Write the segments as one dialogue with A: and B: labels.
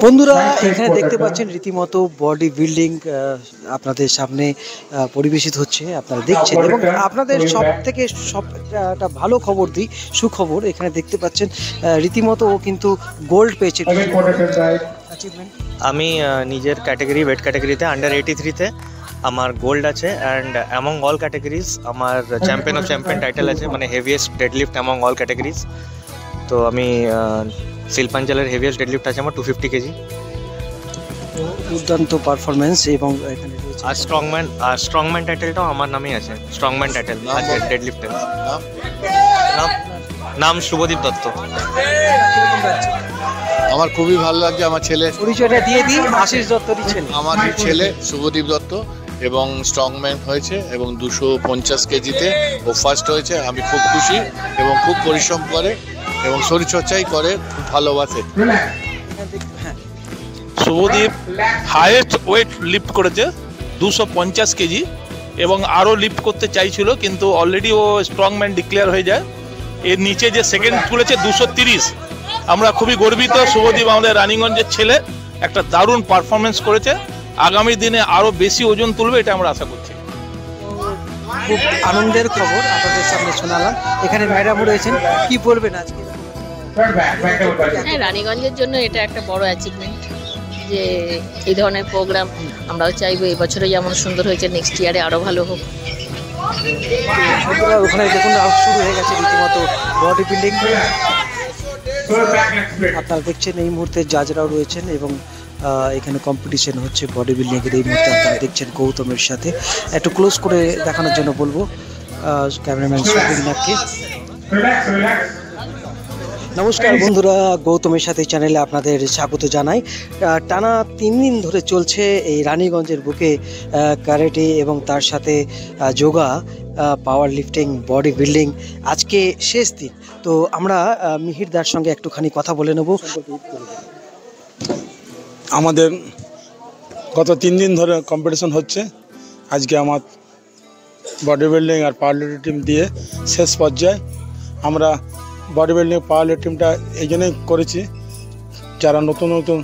A: বন্ধুরা এখানে দেখতে পাচ্ছেন রীতিমতো বডি বিল্ডিং আপনাদের সামনে পরিবেশিত হচ্ছে, আপনারা দেখছেন। এবং আপনাদের সব থেকে একটা ভালো খবর দিই, সুখবর। এখানে দেখতে পাচ্ছেন রীতিমতো ও কিন্তু গোল্ড পেয়েছে।
B: আমি নিজের ক্যাটাগরি ওয়েট ক্যাটাগরিতে আন্ডার 83-তে আমার গোল্ড আছে, অ্যান্ড অ্যামং অল ক্যাটাগরিজ আমার চ্যাম্পিয়ন অফ চ্যাম্পিয়ন টাইটেল আছে, মানে heaviest deadlift among all categories. তো আমি শিল্পাঞ্চলের হেভিয়েস্ট ডেডলিফট আছে আমার 250 কেজি।
A: দুর্দান্ত পারফরমেন্স। এবং এখানে
B: আর স্ট্রংম্যান টাইটেলটাও আমার নামেই আছে, স্ট্রংম্যান টাইটেল আছে ডেডলিফটে। নাম শুভদীপ দত্ত।
C: আমার খুবই ভালো লাগছে। আমার ছেলে,
A: পরিচয়টা দিয়ে দিই, আশিস দত্তরই ছেলে।
C: আমার ছেলে শুভদীপ দত্ত এবং স্ট্রংম্যান হয়েছে এবং 250 কেজিতে ও ফার্স্ট হয়েছে। আমি খুব খুশি এবং খুব পরিশ্রম করে এবং শরীরচর্চাই করে, খুব ভালোবাসে।
D: শুভদীপ হাইয়েস্ট ওয়েট লিফট করেছে 250 কেজি এবং আরও লিফট করতে চাইছিল, কিন্তু অলরেডি ও স্ট্রংম্যান ডিক্লেয়ার হয়ে যায়। এর নিচে যে সেকেন্ড তুলেছে 230। আমরা খুবই গর্বিত। শুভদীপ আমাদের রানীগঞ্জের ছেলে, একটা দারুণ পারফরমেন্স করেছে। আগামী দিনে আরও বেশি ওজন তুলবে, এটা আমরা আশা করছি।
A: খুব আনন্দের খবর আপনাদের সামনে শোনালাম। এখানে ম্যাডামও রয়েছেন, কি বলবেন আজকে?
E: রানীগঞ্জের জন্য এটা একটা বড় অ্যাচিভমেন্ট যে এই ধরনের প্রোগ্রাম আমরাও চাইবো এবছরে যেমন সুন্দর হয়েছে, নেক্সট ইয়ারে আরও ভালো হোক।
A: ওখানে দেখুন শুরু হয়ে গেছে রীতিমতো বডি বিল্ডিং। আপনারা দেখছেন এই মুহূর্তে জাজরাও রয়েছেন এবং এখানে কম্পিটিশন হচ্ছে বডি বিল্ডিং এর। এই মুহূর্তে আপনারা দেখছেন গৌতমের সাথে। একটু ক্লোজ করে দেখানোর জন্য বলবো ক্যামেরাম্যান সুবিনাথকে। নমস্কার বন্ধুরা, গৌতমের সাথে চ্যানেলে আপনাদের স্বাগত জানাই। টানা 3 দিন ধরে চলছে এই রানীগঞ্জের বুকে ক্যারাটে এবং তার সাথে যোগা, পাওয়ার লিফটিং, বডি বিল্ডিং। আজকে শেষ দিন। তো আমরা মিহিরদার সঙ্গে একটুখানি কথা বলে নেব।
F: আমাদের গত 3 দিন ধরে কম্পিটিশন হচ্ছে। আজকে আমার বডি বিল্ডিং আর পাওয়ার লিফটিং দিয়ে শেষ পর্যায়ে। আমরা বডি বিল্ডিং পাওয়ার লিফটিংটা এই জন্যই করেছি, যারা নতুন নতুন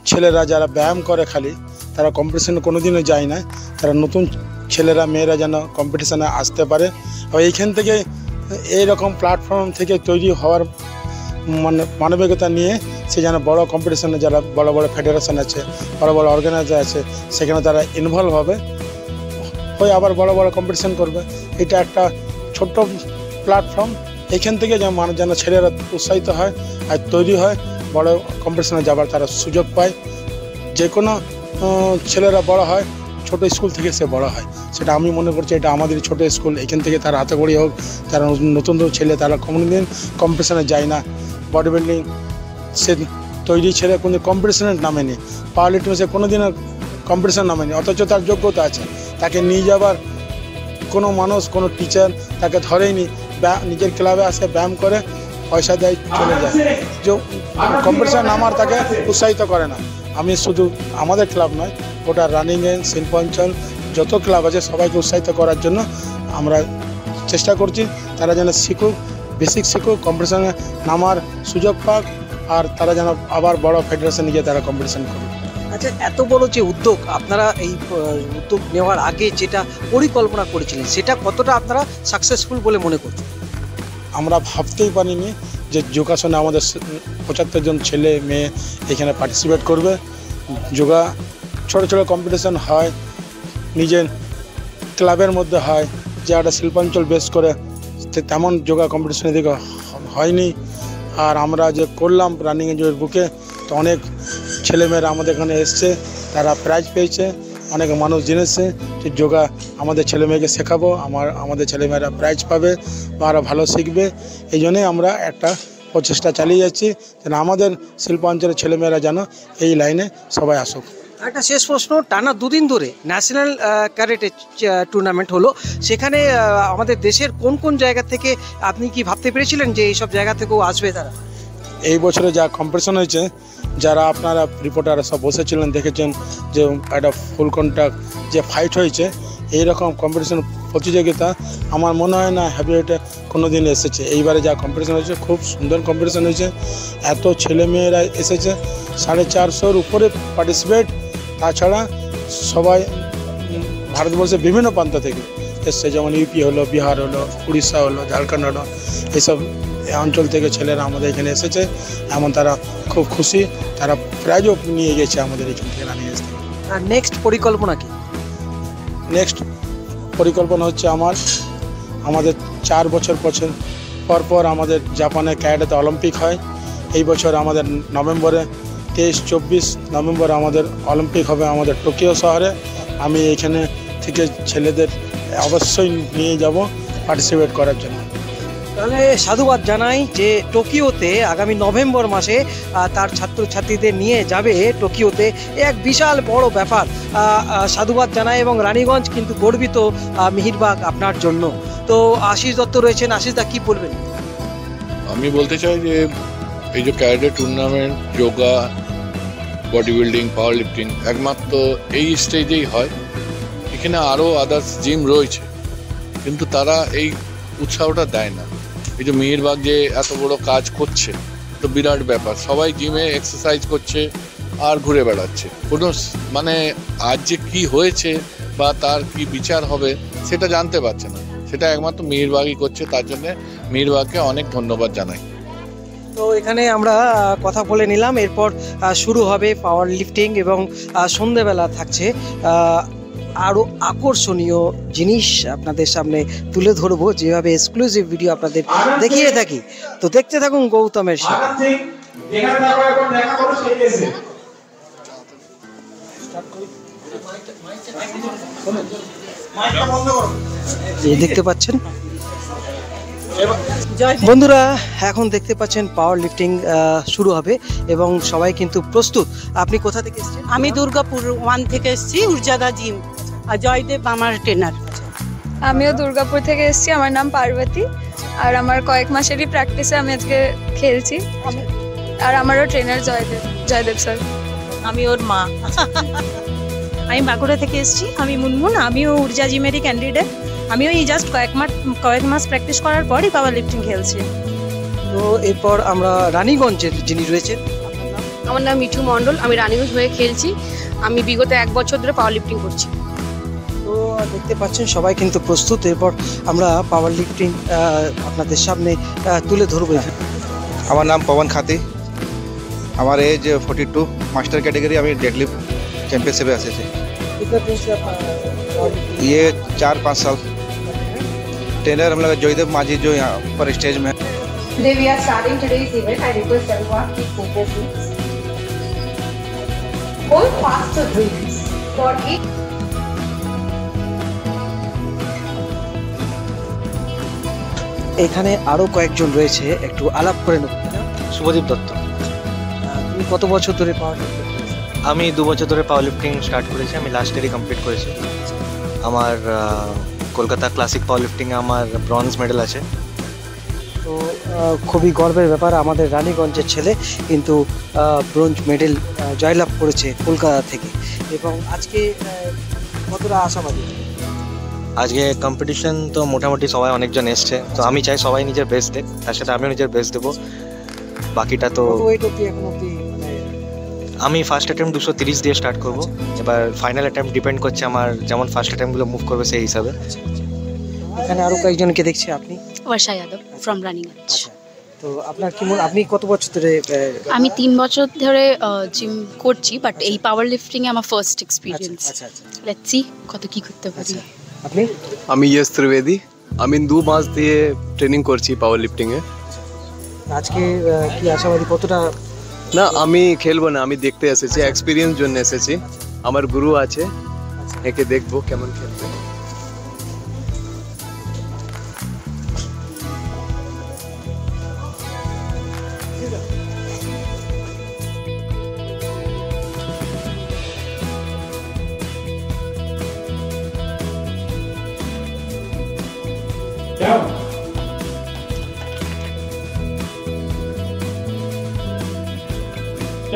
F: ছেলেরা যারা ব্যায়াম করে খালি, তারা কম্পিটিশনে কোনো দিনও যায় না। তারা নতুন ছেলেরা মেয়েরা যেন কম্পিটিশানে আসতে পারে। আর এইখান থেকে এইরকম প্ল্যাটফর্ম থেকে তৈরি হওয়ার মানবিকতা নিয়ে সে যেন বড় কম্পিটিশানে, যারা বড় বড় ফেডারেশন আছে, বড় বড় অর্গানাইজার আছে, সেখানে তারা ইনভলভ হবে, হয়ে আবার বড় বড় কম্পিটিশান করবে। এটা একটা ছোট্ট প্ল্যাটফর্ম। এইখান থেকে যেন ছেলেরা উৎসাহিত হয় আর তৈরি হয়, বড় কম্পিটিশানে যাবার তারা সুযোগ পায়। যে কোনো ছেলেরা বড় হয় ছোট স্কুল থেকে, সে বড় হয়। সেটা আমি মনে করছি এটা আমাদের ছোট স্কুল। এখান থেকে তারা হাতেখড়ি হোক, যারা নতুন নতুন ছেলে তারা কোনোদিন কম্পিটিশানে যায় না। বডি বিল্ডিং সে তৈরি ছেলে কোনো কম্পিটিশানের নামেনি, পাওয়ার লিফটিং সে কোনোদিনও কম্পিটিশান নামেনি, অথচ তার যোগ্যতা আছে। তাকে নিয়ে যাবার কোনো মানুষ, কোনো টিচার তাকে ধরেইনি। নিজের ক্লাবে আসে, ব্যায়াম করে, পয়সা দেয়, চলে যায়। যে কম্পিটিশান নামার তাকে উৎসাহিত করে না। আমি শুধু আমাদের ক্লাব নয়, গোটা রানীগঞ্জ, শিল্পাঞ্চল যত ক্লাব আছে সবাইকে উৎসাহিত করার জন্য আমরা চেষ্টা করছি। তারা যেন শিখুক, বেসিক শিখুক, কম্পিটিশানে নামার সুযোগ পাক, আর তারা যেন আবার বড় ফেডারেশনে গিয়ে তারা কম্পিটিশান করুক।
A: আচ্ছা, এত বড় যে উদ্যোগ, আপনারা এই উদ্যোগ নেওয়ার আগে যেটা পরিকল্পনা করেছিলেন, সেটা কতটা আপনারা সাকসেসফুল বলে মনে করছেন?
F: আমরা ভাবতেই পারিনি যে যোগাসনে আমাদের 75 জন ছেলে মেয়ে এখানে পার্টিসিপেট করবে। যোগা ছোটো ছোটো কম্পিটিশান হয়, নিজের ক্লাবের মধ্যে হয়, যে একটা শিল্পাঞ্চল বেস করে, তেমন যোগা কম্পিটিশান এদিকে হয়নি। আর আমরা যে করলাম রানীগঞ্জের বুকে, তো অনেক ছেলেমেয়েরা আমাদের এখানে এসছে, তারা প্রাইজ পেয়েছে, অনেক মানুষ জেনেছে যে যোগা আমাদের ছেলেমেয়েকে শেখাবো, আমাদের ছেলেমেয়েরা প্রাইজ পাবে বা আরও ভালো শিখবে। এই জন্যই আমরা একটা প্রচেষ্টা চালিয়ে যাচ্ছি যেন আমাদের শিল্পাঞ্চলের ছেলেমেয়েরা যেন এই লাইনে সবাই আসুক।
A: একটা শেষ প্রশ্ন, টানা 2 দিন ধরে ন্যাশনাল ক্যারেটে টুর্নামেন্ট হলো, সেখানে আমাদের দেশের কোন কোন জায়গা থেকে আপনি কি ভাবতে পেরেছিলেন যে এইসব জায়গা থেকেও আসবে তারা?
F: এই বছরে যা কম্পিটিশন হয়েছে, যারা আপনারা রিপোর্টার সব বসেছিলেন দেখেছেন যে একটা ফুল কন্ট্যাক্ট যে ফাইট হয়েছে, এইরকম কম্পিটিশন প্রতিযোগিতা আমার মনে হয় না হেভিওয়েটে কোনো দিন এসেছে। এইবারে যা কম্পিটিশন হয়েছে খুব সুন্দর কম্পিটিশন হয়েছে, এত ছেলেমেয়েরা এসেছে, 450-র উপরে পার্টিসিপেট। তাছাড়া সবাই ভারতবর্ষের বিভিন্ন প্রান্ত থেকে এসছে, যেমন ইউপি হলো, বিহার হলো, উড়িষ্যা হলো, ঝাড়খণ্ড হলো, এইসব অঞ্চল থেকে ছেলেরা আমাদের এখানে এসেছে। এমন তারা খুব খুশি, তারা প্রাইজও নিয়ে গেছে আমাদের এখান থেকে রানিং রেস থেকে।
A: আর নেক্সট পরিকল্পনা কি?
F: নেক্সট পরিকল্পনা হচ্ছে আমাদের 4 বছর পর পর আমাদের জাপানে ক্যানাডাতে অলিম্পিক হয়। এই বছর আমাদের নভেম্বরে 23-24 নভেম্বর আমাদের অলিম্পিক হবে আমাদের টোকিও শহরে। আমি এখানে থেকে ছেলেদের অবশ্যই নিয়ে যাব পার্টিসিপেট করার জন্য।
A: তাহলে সাধুবাদ জানাই যে টোকিওতে আগামী নভেম্বর মাসে তার ছাত্রছাত্রীদের নিয়ে যাবে টোকিওতে, এক বিশাল বড় ব্যাপার। সাধুবাদ জানাই এবং রানীগঞ্জ কিন্তু গর্বিত মিহিরবাগ আপনার জন্য। তো আশিস দত্ত রয়েছেন, আশিস দা কি বলবেন?
C: আমি বলতে চাই যে এই যে karate tournament, yoga, body building, পাওয়ার লিফটিং একমাত্র এই স্টেজেই হয়। এখানে আরও আদার্স জিম রয়েছে, কিন্তু তারা এই উৎসাহটা দেয় না। এই যে মিহিরবাগ যে এত বড় কাজ করছে, তো বিরাট ব্যাপার। সবাই জিমে এক্সারসাইজ করছে আর ঘুরে বেড়াচ্ছে, কোনো মানে আজ যে কী হয়েছে বা তার কি বিচার হবে সেটা জানতে পারছে না। সেটা একমাত্র মিহিরবাগই করছে, তার জন্যে মিহিরবাগকে অনেক ধন্যবাদ জানাই।
A: তো এখানে আমরা কথা বলে নিলাম, এরপর শুরু হবে পাওয়ার লিফটিং এবং সন্ধেবেলা থাকছে আরও আকর্ষণীয় জিনিস আপনাদের সামনে তুলে ধরবো, যেভাবে এক্সক্লুসিভ ভিডিও আপনাদের দেখিয়ে থাকি। তো দেখতে থাকুন গৌতমের সাথে। দেখতে পাচ্ছেন বন্ধুরা, এখন দেখতে পাচ্ছেন পাওয়ার লিফটিং শুরু হবে এবং সবাই কিন্তু প্রস্তুত। আপনি কোথা থেকে এসেছেন?
G: আমি দুর্গাপুর 1 থেকে এসেছি, উর্জাদা জিম, আর জয়দেব আমার ট্রেনার।
H: আমিও দুর্গাপুর থেকে এসেছি, আমার নাম পার্বতী, আর আমার কয়েক মাসেরই প্র্যাকটিসে আমি আজকে খেলছি, আর আমারও ট্রেনার জয়দেব স্যার।
G: আমি ওর মা। আমি বাঁকুড়া থেকে এসেছি, আমি মুনমুন, আমিও উর্জা জিমেরই ক্যান্ডিডেট। আমিও এই জাস্ট কয়েক মাস প্র্যাকটিস করার পরই পাওয়ার লিফটিং খেলছি।
A: তো এরপর আমরা রানীগঞ্জের যিনি রয়েছেন,
I: আমার নাম মিঠু মণ্ডল, আমি রানীগঞ্জ হয়ে খেলছি। আমি বিগত 1 বছর ধরে পাওয়ার লিফটিং করছি।
A: তো দেখতে পাচ্ছেন সবাই কিন্তু প্রস্তুত। এরপর আমরা পাওয়ার লিফটিং আপনাদের সামনে তুলে ধরবো।
J: আমার নাম পवन খাতি, আমার एज 42, मास्टर कैटेगरी। আমি डेडलिफ्ट चैंपियनशिप এসেছি। ये 4-5 साल। ट्रेनर हम लोग जयदेव माझी, जो यहाँ पर स्टेज में।
K: Today we are starting today's event. I request everyone to focus please. Hold faster drills for each.
A: এখানে আরো কয়েকজন রয়েছে, একটু আলাপ করে নেব।
B: শুভদীপ দত্ত।
A: তুমি কত বছর ধরে পাওয়ার লিফটিং?
B: আমি 2 বছর ধরে পাওয়ার লিফটিং স্টার্ট করেছি, আমি লাস্ট ইয়ারই কমপ্লিট করেছি। আমার কলকাতা ক্লাসিক পাওয়ার লিফটিংয়ে আমার ব্রঞ্জ মেডেল আছে।
A: তো খুবই গর্বের ব্যাপার, আমাদের রানীগঞ্জের ছেলে কিন্তু ব্রোঞ্জ মেডেল জয়লাভ করেছে কলকাতা থেকে। এবং আজকে কতটা আশাবাদী?
B: আজকে কম্পিটিশন তো মোটামুটি সবাই অনেকজন এসছে, তো আমি চাই সবাই নিজের বেস্ট দেখ, তার সাথে আমিও নিজের বেস্ট দেবো। বাকিটা তো আমি ফার্স্ট অ্যাটেম্প 230 দিয়ে স্টার্ট করব। এবার ফাইনাল অ্যাটেম্প ডিপেন্ড করছে আমার, যেমন ফার্স্ট অ্যাটেম্পগুলো মুভ করবে সেই হিসাবে।
A: এখানে আরো কয়েকজনকে দেখছি। আপনি?
I: বর্ষা যাদব ফ্রম রানীগঞ্জ।
A: তো আপনার কি মনে, আপনি কত বছর ধরে?
I: আমি 3 বছর ধরে জিম করছি, বাট এই পাওয়ার লিফটিং এ আমার ফার্স্ট এক্সপিরিয়েন্স। লেটস সি কত কি করতে পারি।
A: আপনি?
L: আমি ইয়েস ত্রিবেদী, আমি 2 মাস দিয়ে ট্রেনিং করছি পাওয়ার লিফটিং এ।
A: আজকে কি আশাবাদী কতটা?
L: না, আমি খেলবো না, আমি দেখতে এসেছি, এক্সপিরিয়েন্স জন্য এসেছি। আমার গুরু আছে, একে দেখবো কেমন খেলবে।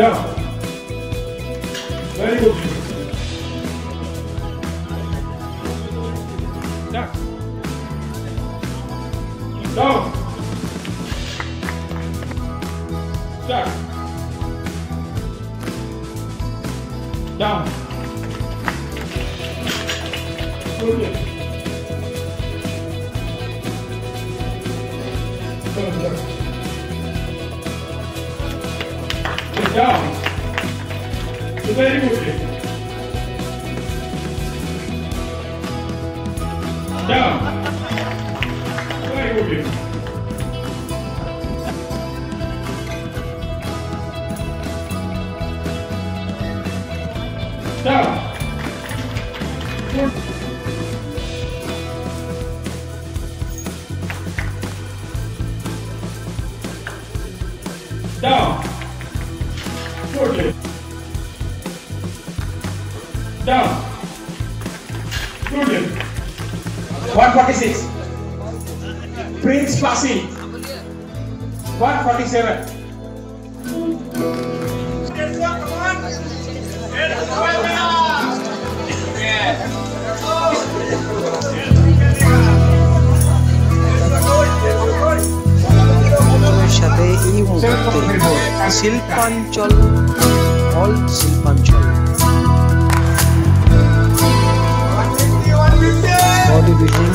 M: Yeah. Very good. Down. Start. Down. Good. Sit down. Very good. Down. Very good. Down. Good. Down. Good. Down. Good. 146. Prince passing. 147.
A: সাথে এই মুহূর্তে শিল্পাঞ্চল অল শিল্পাঞ্চল বডি বিল্ডিং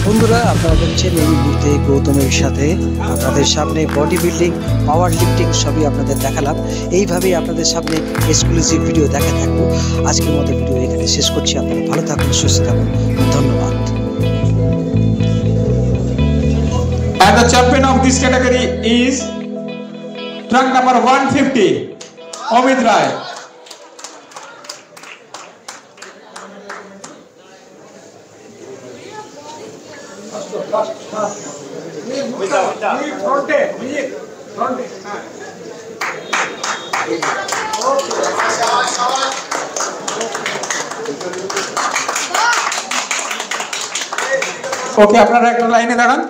A: বন্ধুরা আপনারা দেখছেন এই মুহূর্তে গৌতমের সাথে আপনাদের সামনে বডি বিল্ডিং, পাওয়ার লিফটিং সবই আপনাদের দেখালাম। এইভাবেই আপনাদের সামনে এক্সক্লুসিভ ভিডিও দেখা থাকবো। আজকের মতো ভিডিও এখানে শেষ করছি। আপনারা ভালো থাকুন, সুস্থ থাকুন, ধন্যবাদ।
M: And the champion of this category is trunk number 150, Amit Rai. Okay, আপনারা একটা লাইনে দাঁড়ান।